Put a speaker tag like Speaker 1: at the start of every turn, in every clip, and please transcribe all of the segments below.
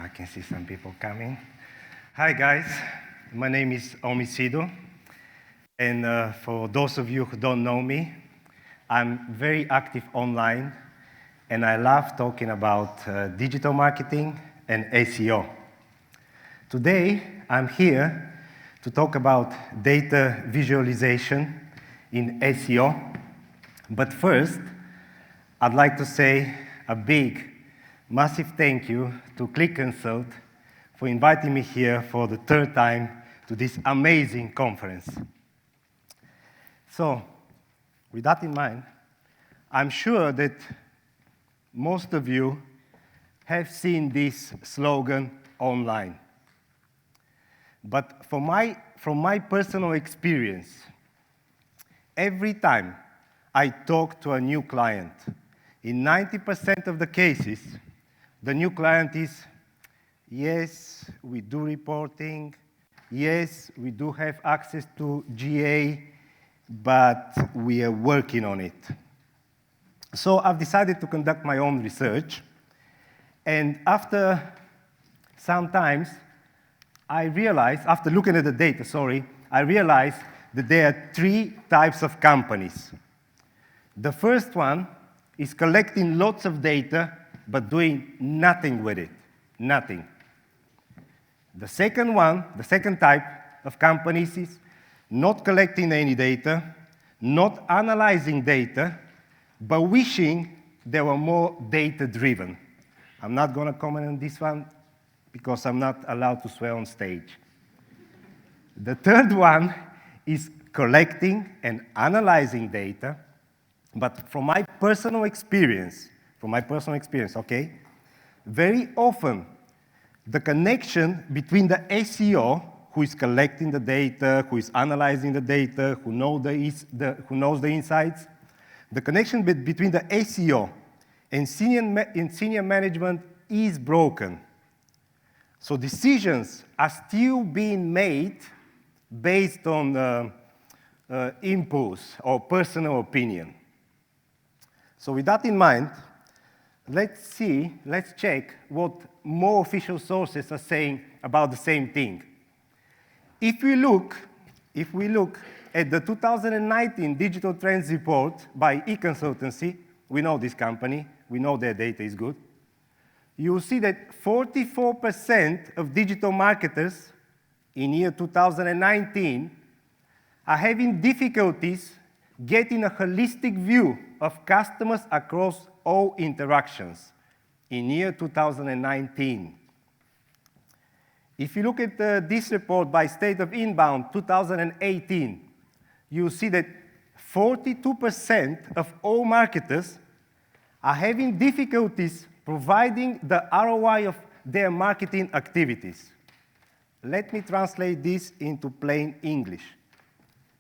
Speaker 1: I can see some people coming. Hi guys, my name is Omi Sido, and for those of you who don't know me, I'm very active online, and I love talking about digital marketing and SEO. Today, I'm here to talk about data visualization in SEO, but first, I'd like to say a big, massive thank you to Click Consult for inviting me here for the third time to this amazing conference. So, with that in mind, I'm sure that most of you have seen this slogan online. But from my personal experience, every time I talk to a new client, in 90% of the cases, the new client is, yes, we do reporting, yes, we do have access to GA, but we are working on it. So I've decided to conduct my own research, and after some time, I realized, after looking at the data, I realized that there are three types of companies. The first one is collecting lots of data, but doing nothing with it, nothing. The second type of companies is not collecting any data, not analyzing data, but wishing they were more data-driven. I'm not going to comment on this one because I'm not allowed to swear on stage. The third one is collecting and analyzing data, but from my personal experience, okay, very often the connection between the SEO, who is collecting the data, who is analyzing the data, who knows the insights, the connection between the SEO and senior management is broken. So decisions are still being made based on impulse or personal opinion. So with that in mind, let's check what more official sources are saying about the same thing. If we look at the 2019 Digital Trends Report by eConsultancy, we know this company, we know their data is good, you'll see that 44% of digital marketers in year 2019 are having difficulties getting a holistic view of customers across all interactions in year 2019. If you look at this report by State of Inbound 2018, you see that 42% of all marketers are having difficulties providing the ROI of their marketing activities. Let me translate this into plain English.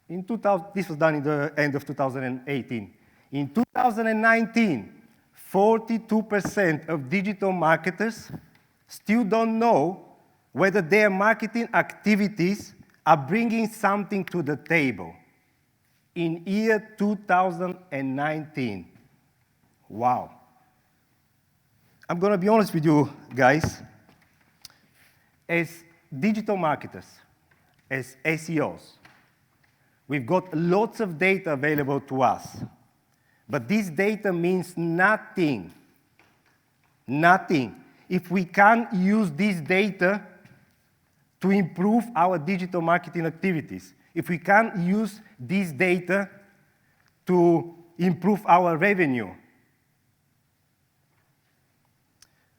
Speaker 1: This was done in the end of 2018. In 2019, 42% of digital marketers still don't know whether their marketing activities are bringing something to the table. In year 2019. Wow. I'm going to be honest with you, guys. As digital marketers, as SEOs, we've got lots of data available to us. But this data means nothing. Nothing. If we can't use this data to improve our digital marketing activities, if we can't use this data to improve our revenue.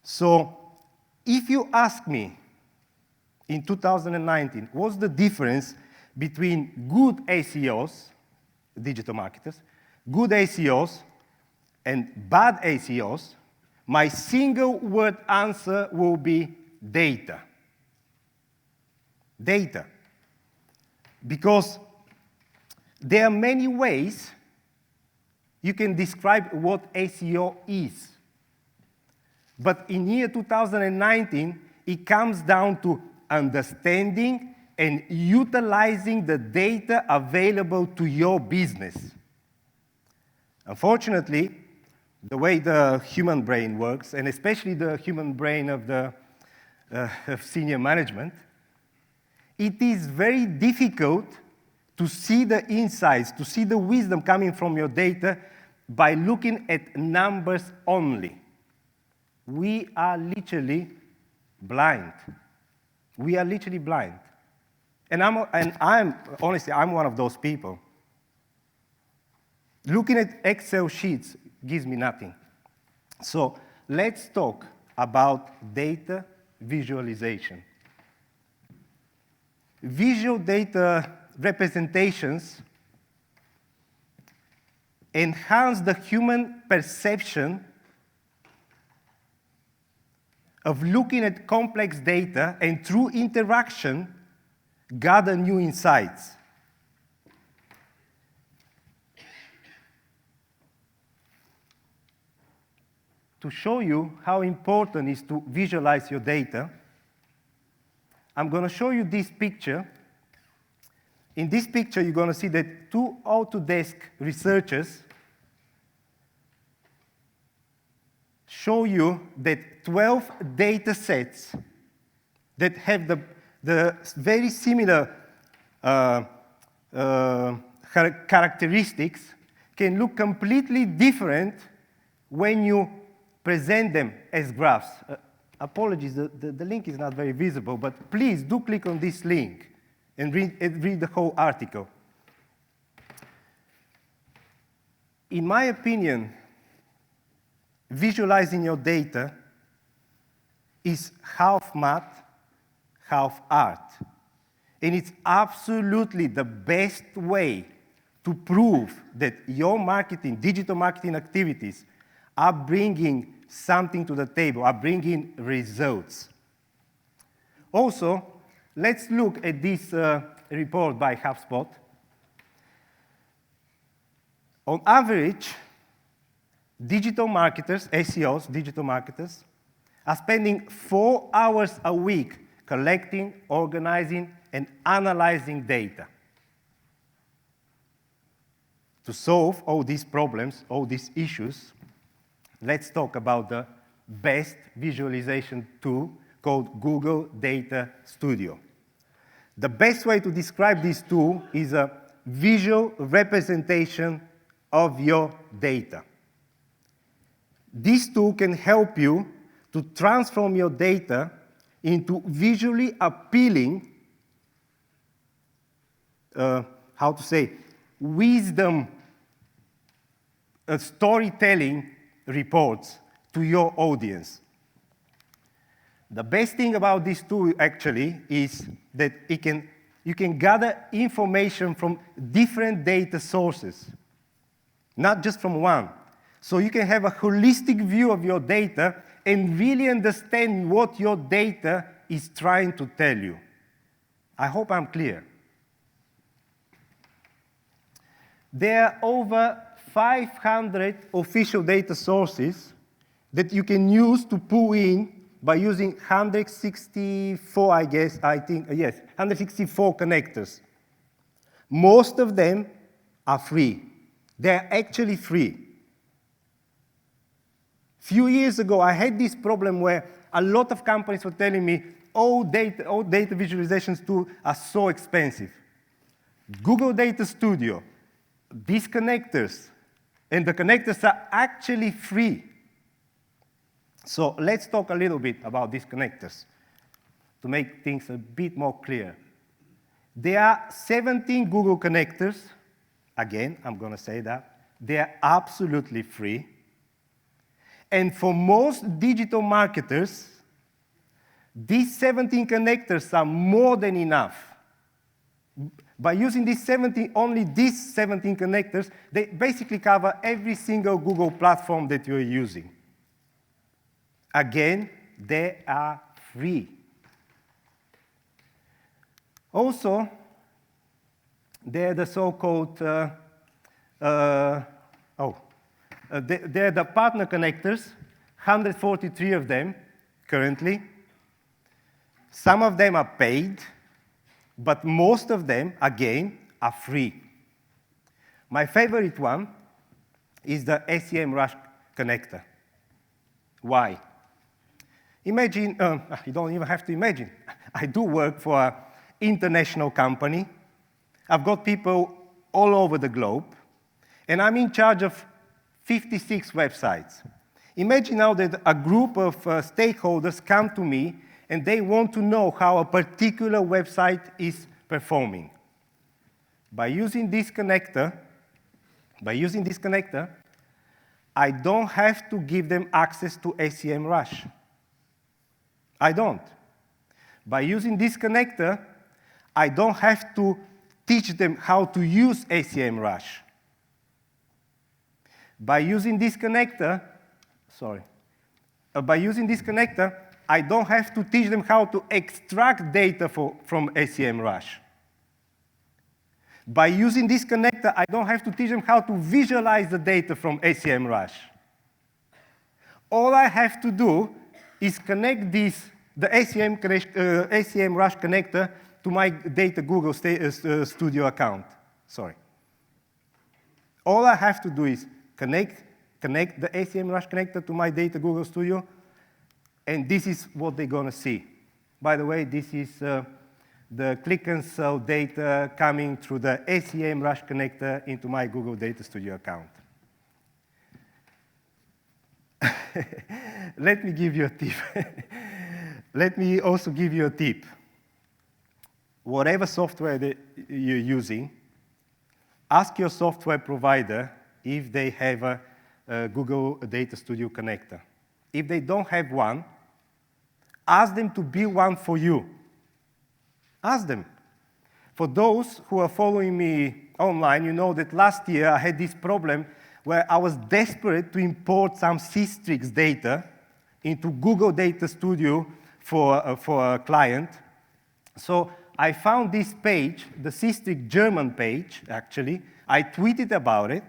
Speaker 1: So, if you ask me in 2019, what's the difference between good SEOs, digital marketers, good SEOs, and bad SEOs, my single word answer will be data. Data. Because there are many ways you can describe what SEO is. But in year 2019, it comes down to understanding and utilizing the data available to your business. Unfortunately, the way the human brain works, and especially the human brain of the of senior management, it is very difficult to see the insights, to see the wisdom coming from your data by looking at numbers only. We are literally blind. We are literally blind. And honestly, I'm one of those people. Looking at Excel sheets gives me nothing. So let's talk about data visualization. Visual data representations enhance the human perception of looking at complex data and through interaction, gather new insights. To show you how important it is to visualize your data, I'm going to show you this picture. In this picture, you're going to see that two Autodesk researchers show you that 12 data sets that have the very similar characteristics can look completely different when you present them as graphs. Apologies, the link is not very visible, but please do click on this link and read the whole article. In my opinion, visualizing your data is half math, half art. And it's absolutely the best way to prove that your marketing, digital marketing activities are bringing something to the table, are bringing results. Also, let's look at this report by HubSpot. On average, digital marketers, SEOs, digital marketers, are spending 4 hours a week collecting, organizing, and analyzing data. To solve all these problems, all these issues, let's talk about the best visualization tool called Google Data Studio. The best way to describe this tool is a visual representation of your data. This tool can help you to transform your data into visually appealing, wisdom storytelling reports to your audience. The best thing about this tool actually is that you can gather information from different data sources, not just from one. So you can have a holistic view of your data and really understand what your data is trying to tell you. I hope I'm clear. There are over 500 official data sources that you can use to pull in by using 164, 164 connectors. Most of them are free. They're actually free. Few years ago, I had this problem where a lot of companies were telling me, all data visualizations tools are so expensive. Google Data Studio, these connectors, and the connectors are actually free. So let's talk a little bit about these connectors to make things a bit more clear. There are 17 Google connectors. Again, I'm going to say that. They are absolutely free. And for most digital marketers, these 17 connectors are more than enough. By using only these 17 connectors, they basically cover every single Google platform that you're using. Again, they are free. Also, they're the so-called, they're the partner connectors, 143 of them currently. Some of them are paid, but most of them, again, are free. My favorite one is the SEMrush connector. Why? Imagine, you don't even have to imagine. I do work for an international company. I've got people all over the globe, and I'm in charge of 56 websites. Imagine now that a group of stakeholders come to me and they want to know how a particular website is performing. By using this connector, I don't have to give them access to SEMrush. I don't. By using this connector, I don't have to teach them how to use SEMrush. By using this connector, I don't have to teach them how to extract data from SEMrush. By using this connector, I don't have to teach them how to visualize the data from SEMrush. All I have to do is connect the SEMrush connector to my Data Google Studio account. All I have to do is connect the SEMrush connector to my Data Google Studio, and this is what they're going to see. By the way, this is the click and sell data coming through the SEMrush connector into my Google Data Studio account. Let me give you a tip. Let me also give you a tip. Whatever software that you're using, ask your software provider if they have a Google Data Studio connector. If they don't have one, ask them to build one for you. Ask them. For those who are following me online, you know that last year I had this problem where I was desperate to import some Systrix data into Google Data Studio for a client. So I found this page, the Systrix German page, actually. I tweeted about it,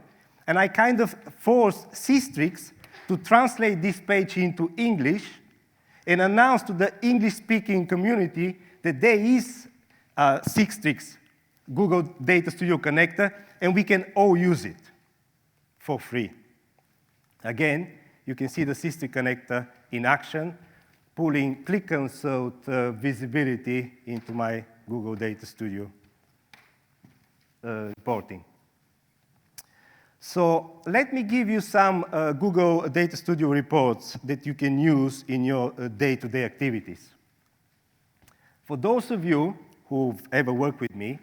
Speaker 1: and I kind of forced Systrix to translate this page into English and announce to the English-speaking community that there is a Systrix Google Data Studio connector, and we can all use it for free. Again, you can see the Systrix connector in action, pulling click-and-sort visibility into my Google Data Studio reporting. So let me give you some Google Data Studio reports that you can use in your day-to-day activities. For those of you who've ever worked with me,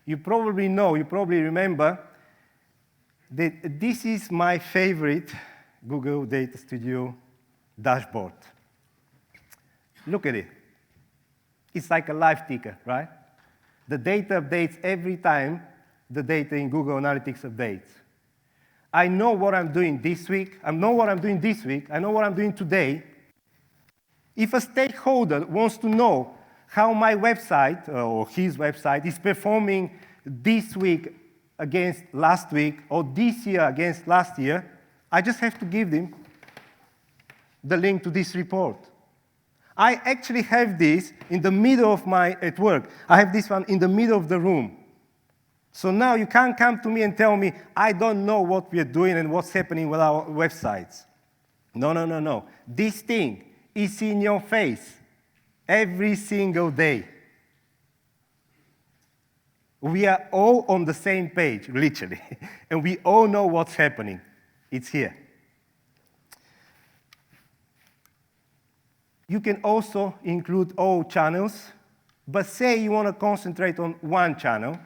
Speaker 1: you probably know, you probably remember that this is my favorite Google Data Studio dashboard. Look at it. It's like a live ticker, right? The data updates every time the data in Google Analytics updates. I know what I'm doing this week. I know what I'm doing this week. I know what I'm doing today. If a stakeholder wants to know how my website or his website is performing this week against last week or this year against last year, I just have to give them the link to this report. I actually have this in the middle of at work. I have this one in the middle of the room. So now you can't come to me and tell me, I don't know what we are doing and what's happening with our websites. No, no, no, no. This thing is in your face every single day. We are all on the same page, literally, and we all know what's happening. It's here. You can also include all channels, but say you want to concentrate on one channel.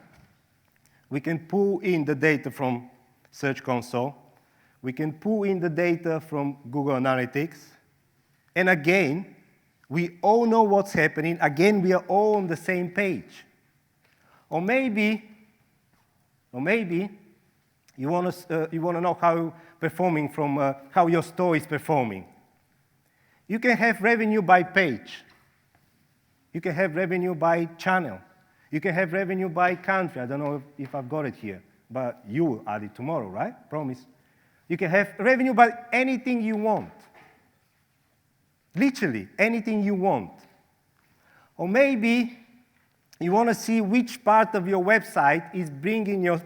Speaker 1: We can pull in the data from Search Console. We can pull in the data from Google Analytics. And again, we all know what's happening. Again, we are all on the same page. Or maybe you want to know how performing from how your store is performing. You can have revenue by page. You can have revenue by channel. You can have revenue by country. I don't know if I've got it here, but you will add it tomorrow, right? Promise. You can have revenue by anything you want. Literally, anything you want. Or maybe you want to see which part of your website is bringing your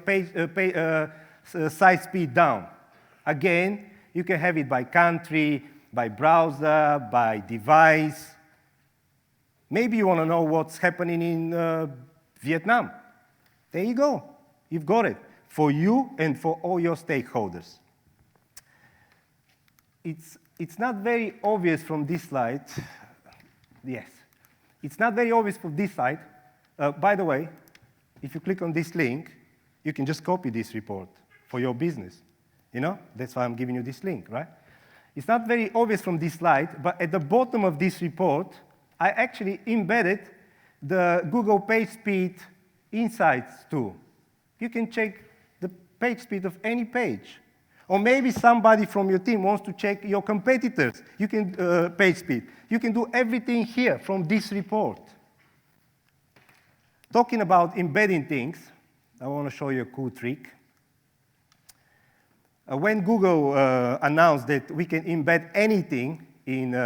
Speaker 1: site speed down. Again, you can have it by country, by browser, by device. Maybe you want to know what's happening in Vietnam. There you go. You've got it for you and for all your stakeholders. It's not very obvious from this slide. Yes. It's not very obvious from this slide. By the way, if you click on this link, you can just copy this report for your business. You know, that's why I'm giving you this link, right? It's not very obvious from this slide, but at the bottom of this report, I actually embedded the Google PageSpeed Insights tool. You can check the page speed of any page. Or maybe somebody from your team wants to check your competitors. You can page speed. You can do everything here from this report. Talking about embedding things, I want to show you a cool trick. When Google announced that we can embed anything in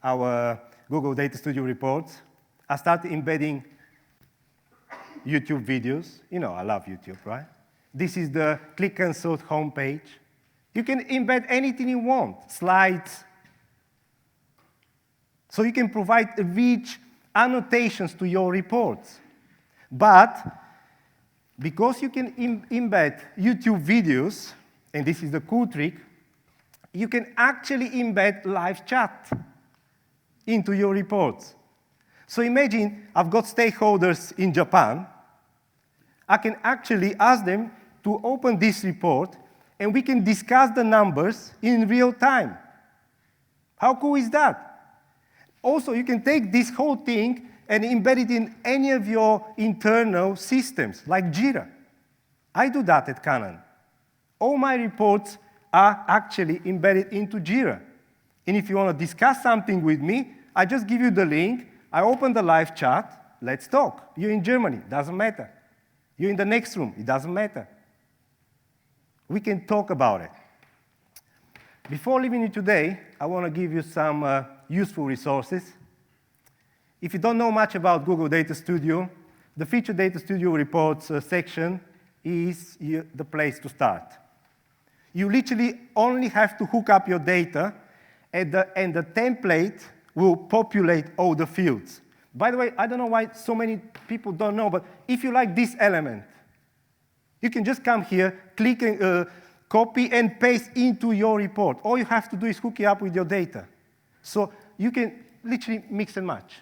Speaker 1: our Google Data Studio reports, I started embedding YouTube videos. You know, I love YouTube, right? This is the Click and Sort homepage. You can embed anything you want, slides. So you can provide rich annotations to your reports. But because you can embed YouTube videos, and this is the cool trick, you can actually embed live chat into your reports. So imagine I've got stakeholders in Japan. I can actually ask them to open this report, and we can discuss the numbers in real time. How cool is that? Also, you can take this whole thing and embed it in any of your internal systems, like Jira. I do that at Canon. All my reports are actually embedded into Jira. And if you want to discuss something with me, I just give you the link, I open the live chat, let's talk. You're in Germany, doesn't matter. You're in the next room, it doesn't matter. We can talk about it. Before leaving you today, I want to give you some useful resources. If you don't know much about Google Data Studio, the Feature Data Studio Reports section is the place to start. You literally only have to hook up your data, and the template will populate all the fields. By the way, I don't know why so many people don't know, but if you like this element, you can just come here, click and copy and paste into your report. All you have to do is hook it up with your data. So you can literally mix and match,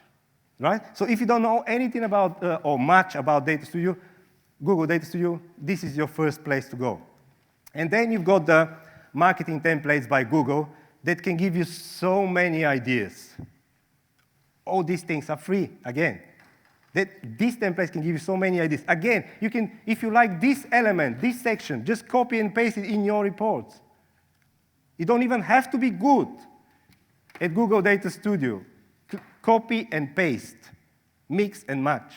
Speaker 1: right? So if you don't know anything about or much about Data Studio, Google Data Studio, this is your first place to go. And then you've got the marketing templates by Google that can give you so many ideas. All these things are free, again. These templates can give you so many ideas. Again, you can, if you like this element, this section, just copy and paste it in your reports. You don't even have to be good at Google Data Studio. Copy and paste, mix and match.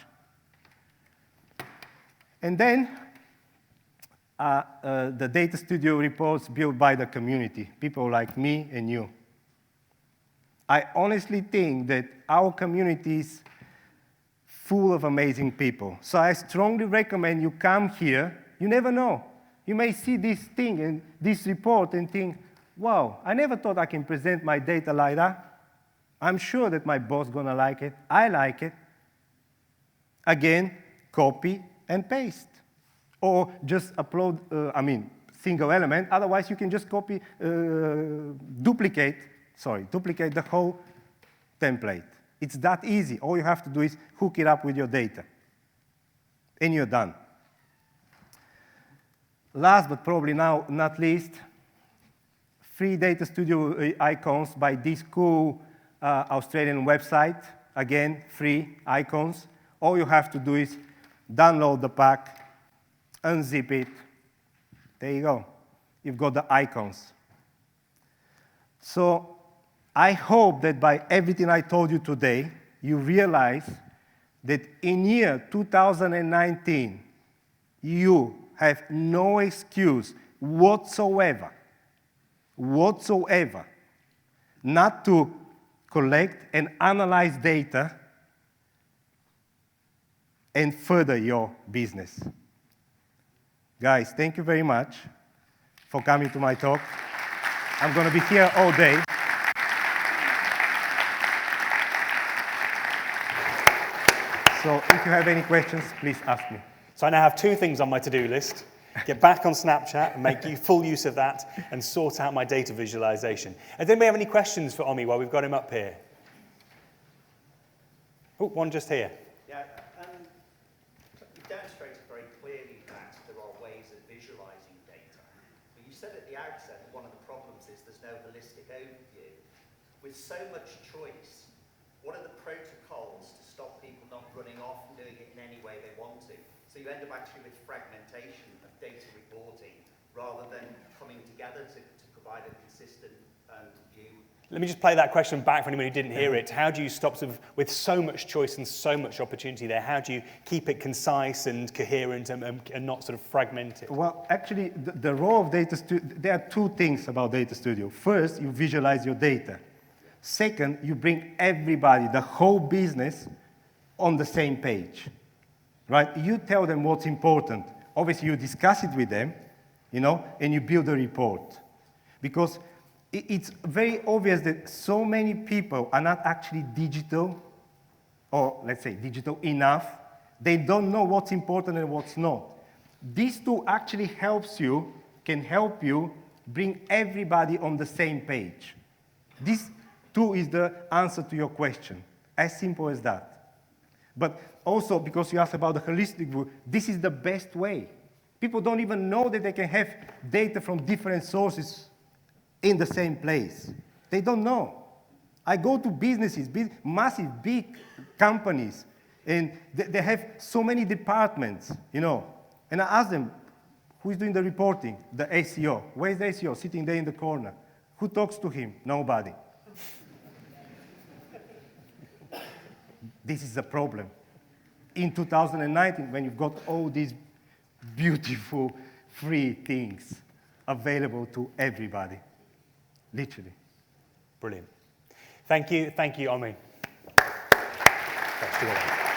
Speaker 1: And then the Data Studio reports built by the community, people like me and you. I honestly think that our community is full of amazing people. So I strongly recommend you come here. You never know. You may see this thing and this report and think, wow, I never thought I can present my data like that. I'm sure that my boss is going to like it. I like it. Again, copy and paste. Or just upload, single element. Otherwise, you can just copy, duplicate the whole template. It's that easy. All you have to do is hook it up with your data. And you're done. Last but probably now not least, free Data Studio icons by this cool Australian website. Again, free icons. All you have to do is download the pack, unzip it. There you go. You've got the icons. So I hope that by everything I told you today, you realize that in year 2019, you have no excuse whatsoever not to collect and analyze data and further your business. Guys, thank you very much for coming to my talk. I'm going to be here all day. So if you have any questions, please ask me.
Speaker 2: So I now have 2 things on my to-do list. Get back on Snapchat and make full use of that and sort out my data visualization. Does anybody have any questions for Omi while we've got him up here? Oh, one just here.
Speaker 3: Yeah, you demonstrated very clearly that there are ways of visualizing data. But you said at the outset that one of the problems is there's no holistic overview. With so much choice, what are the protocols to stop people not running off and doing it in any way they want to? So you end up actually with fragmentation of data reporting rather than coming together to provide a consistent view.
Speaker 2: Let me just play that question back for anyone who didn't hear it. How do you stop, with so much choice and so much opportunity there, how do you keep it concise and coherent and not sort of fragment it?
Speaker 1: Well, actually, the role of Data Studio, there are 2 things about Data Studio. First, you visualize your data. Second, you bring everybody, the whole business, on the same page. Right? You tell them what's important. Obviously, you discuss it with them, and you build a report. Because it's very obvious that so many people are not actually digital, or let's say digital enough. They don't know what's important and what's not. These 2 actually can help you bring everybody on the same page. This 2 is the answer to your question. As simple as that. But also, because you asked about the holistic view, this is the best way. People don't even know that they can have data from different sources in the same place. They don't know. I go to businesses, massive, big companies, and they have so many departments, and I ask them, who is doing the reporting? The SEO. Where is the SEO? Sitting there in the corner. Who talks to him? Nobody. This is the problem. In 2019, when you've got all these beautiful, free things available to everybody, literally.
Speaker 2: Brilliant. Thank you, Omi. Thanks,